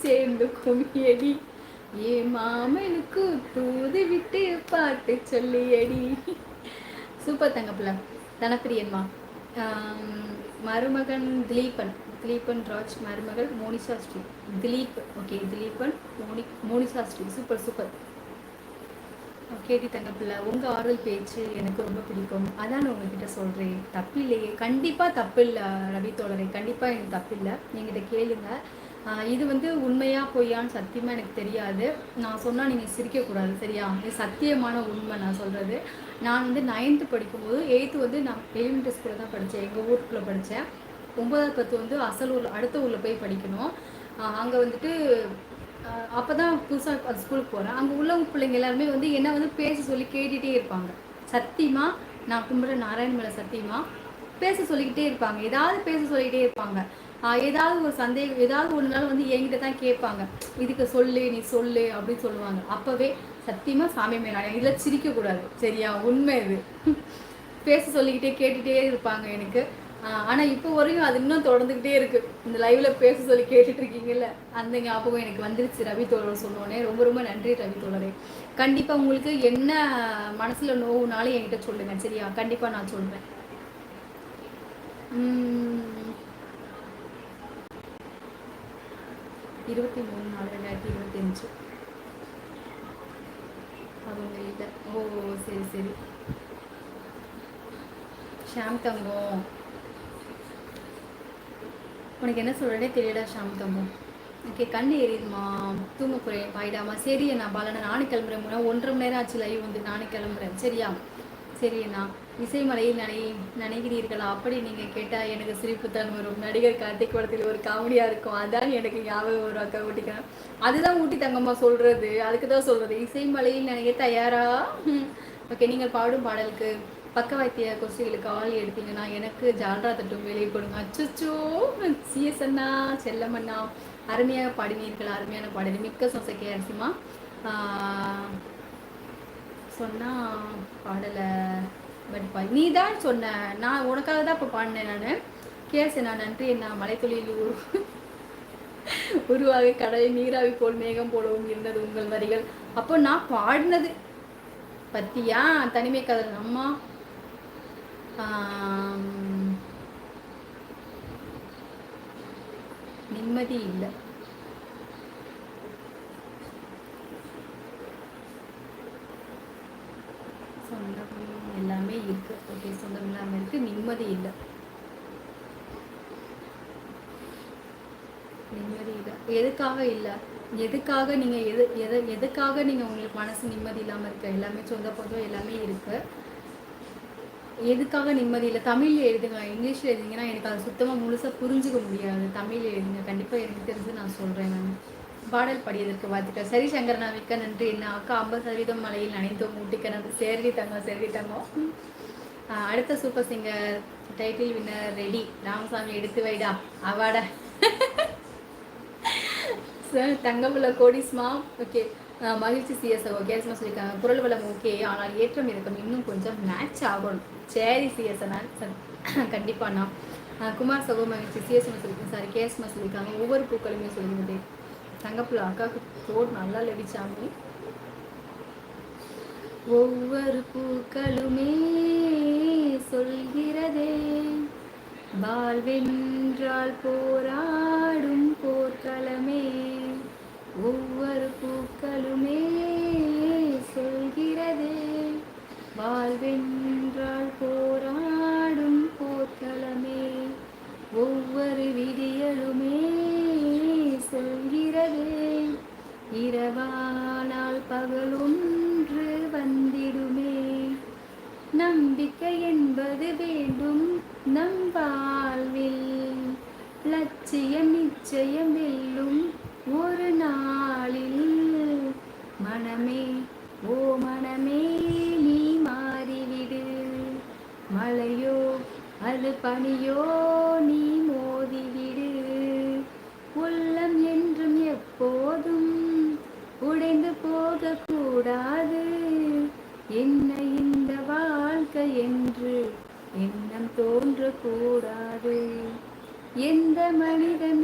சேர்ந்து குமியடி, ஏ மாமனுக்கு தூது விட்டு பாட்டு சொல்லியடி. சூப்பர் தங்கப்பிள்ள. தனப்பிரியன்மா. மருமகன் திலீபன், திலீபன் ராஜ். மருமகள் Monisha Sri. Dileep, okay, Dileepan Monisha Sri. Super super. கேட்டி தங்கப்பிள்ள, உங்கள் ஆறுதல் பேச்சு எனக்கு ரொம்ப பிடிக்கும், அதான் உங்ககிட்ட சொல்கிறேன். தப்பில்லையே, கண்டிப்பாக தப்பில்லை ரவி தோழரை, கண்டிப்பாக எனக்கு தப்பில்லை. என்கிட்ட கேளுங்க. இது வந்து உண்மையா பொய்யான்னு சத்தியமாக எனக்கு தெரியாது. நான் சொன்னால் நீங்கள் சிரிக்கக்கூடாது, சரியா? இது சத்தியமான உண்மை நான் சொல்கிறது. நான் வந்து 9th படிக்கும்போது 8th வந்து நான் எலிமெண்ட்ரி ஸ்கூலில் தான் படித்தேன், எங்கள் ஊருக்குள்ளே படித்தேன். 9th 10 வந்து அசல் ஊரில் அடுத்த ஊரில் போய் படிக்கணும். அங்கே வந்துட்டு அப்போ தான் புதுசாக அது ஸ்கூலுக்கு போகிறேன். அங்கே உள்ளவங்க பிள்ளைங்க எல்லாருமே வந்து என்ன வந்து பேச சொல்லி கேட்டுகிட்டே இருப்பாங்க. சத்தியமாக நான் கும்பிட்ற நாராயண மேலே சத்தியமாக பேச சொல்லிக்கிட்டே இருப்பாங்க, ஏதாவது பேச சொல்லிக்கிட்டே இருப்பாங்க. ஏதாவது ஒரு சந்தேகம், ஏதாவது ஒரு நாள் வந்து என்கிட்ட தான் கேட்பாங்க, இதுக்கு சொல்லு, நீ சொல்லு அப்படின்னு சொல்லுவாங்க. அப்போவே சத்தியமாக சாமி மேலே இதில் சிரிக்கக்கூடாது, சரியா? உண்மை இது. பேச சொல்லிக்கிட்டே கேட்டுகிட்டே இருப்பாங்க எனக்கு. ஆனால் இப்போ வரையும் அது இன்னும் தொடர்ந்துக்கிட்டே இருக்குது. இந்த லைவில் பேச சொல்லி கேட்டுட்டு இருக்கீங்கல்ல, அந்த ஞாபகம் எனக்கு வந்துருச்சு ரவி தோழர் சொன்னோன்னே. ரொம்ப ரொம்ப நன்றி ரவி தோழரே. கண்டிப்பாக உங்களுக்கு என்ன மனசில் நோவுனாலும் என்கிட்ட சொல்லுங்கள், சரியா? கண்டிப்பாக நான் சொல்கிறேன். 23/4/2025 அவங்க இல்லை. ஓ சரி சரி. ஷாம் தங்கம், உனக்கு என்ன சொல்கிறேனே தெரியல ஷாம் தங்கம். ஓகே, கண்ணு எரியுதுமா, தூங்க போகிறேன், பாயிடாமா. சரி அண்ணா பாலண்ணா, நானும் கிளம்புறேன். 1.5 மணி நேரம் ஆச்சு லைவ் வந்து, நானும் கிளம்புறேன், சரியா? சரி அண்ணா. இசைமலையில் நினைக்கிறீர்களா? அப்படி நீங்கள் கேட்டால் எனக்கு சிரிப்பு தான் வரும். நடிகர் கார்த்திக் படத்தில் ஒரு காமெடியாக இருக்கும், அதான் எனக்கு ஞாபகம் வரும். அக்கா ஊட்டிக்கிறேன், அதுதான் ஊட்டி தங்கம்மா சொல்கிறது, அதுக்கு தான் சொல்கிறது. இசைமலையில் நினைக்க தயாரா? ஓகே, நீங்கள் பாடும் பாடலுக்கு பக்கவாத்திய கொஸ்டிகளுக்கு ஆள் எடுத்தீங்கன்னா எனக்கு ஜால்ரா தட்டும் வேலையை கொடுங்க. அச்சோ, சிஎஸ் அண்ணா, செல்லமண்ணா, அருமையாக பாடினீர்கள், அருமையான பாடல், மிக்க சொசைக்கே அரிசிமா. சொன்னால் பாடலை பட் நீ தான் சொன்ன, நான் உனக்காக தான் இப்போ பாடினேன். நான் கேஸ் நான் நன்றி என்ன. மலைத்தொழில் உருவாக கடலில் நீராவி போல் மேகம் போலவும் இருந்தது உங்கள் வரிகள். அப்போ நான் பாடினது பத்தியா? தனிமை கதை அம்மா. நிம்மதி இல்லை. சொந்தம் எல்லாமே இருக்கு, ஓகே, சொந்தம் எல்லாமே இருக்கு, நிம்மதி இல்லை. நிம்மதி இல்லை, எதுக்காக இல்லை? எதுக்காக நீங்கள் எதுக்காக நீங்கள் உங்களுக்கு மனசு நிம்மதி இல்லாமல் இருக்க? எல்லாமே சொந்த பந்தம் எல்லாமே இருக்குது, எதுக்காக நிம்மதி இல்லை? தமிழில் எழுதுங்க, இங்கிலீஷில் எழுதிங்கன்னா எனக்கு அது சுத்தமாக முழுசாக புரிஞ்சுக்க முடியாது. தமிழில் எழுதுங்க, கண்டிப்பாக எனக்கு தெரிஞ்சு நான் சொல்கிறேன். நான் பாடல் பாடியதற்கு பார்த்துட்டேன். சரி சங்கரனா, மிக்க நன்றி. என்ன அக்கா 50% மலையில் நனைந்தோம் ஊட்டிக்க நன்றி. சரி தங்கம், சரி தங்கம். அடுத்த super singer title winner ready. Ramasamy எடுத்து வைடா அவாட. சார் தங்கமுள்ள கோடிஸ்மா, ஓகே. மகிழ்ச்சி சிஎஸ் கேஸ்மா சொல்லியிருக்காங்க. குரல் வளம் ஓகே, ஆனால் ஏற்றம் இருக்கும், இன்னும் கொஞ்சம் மேட்ச் ஆகணும். சரி சிஎஸ் கண்டிப்பாண்ணா. குமார் சகோ மகிழ்ச்சி சிஎஸ் சொல்லியிருக்கேன். சாரி கேஸ்மா சொல்லியிருக்காங்க. ஒவ்வொரு பூக்களுமே சொல்லியிருந்தேன். தங்கப்புள்ள அக்காவுக்கு தோடு நல்லா லடிச்சாமி. ஒவ்வொரு பூக்களுமே சொல்கிறதே, வாழ்வென்றால் போராடும் போர்க்களமே. ஒவ்வொரு பூக்களுமே சொல்கிறதே, வாழ்வென்றால் போராடும் போர்க்களமே. ஒவ்வொரு விடியலுமே சொல்கிறதே, இரவானால் பகலொன்று வந்திடுமே. நம்பிக்கை என்பது வேண்டும் நம் வாழ்வில், லட்சியம் நிச்சயம் வெல்லும் ஒரு நாளில். மனமே ஓ மனமே நீ மாறிவிடு, மழையோ அது பனியோ நீ மோதிவிடு. உள்ளம் என்றும் எப்போதும் உடைந்து போகக்கூடாது, என்ன இந்த வாழ்க்கை என்று எண்ணம் தோன்றக்கூடாது. எந்த மனிதன்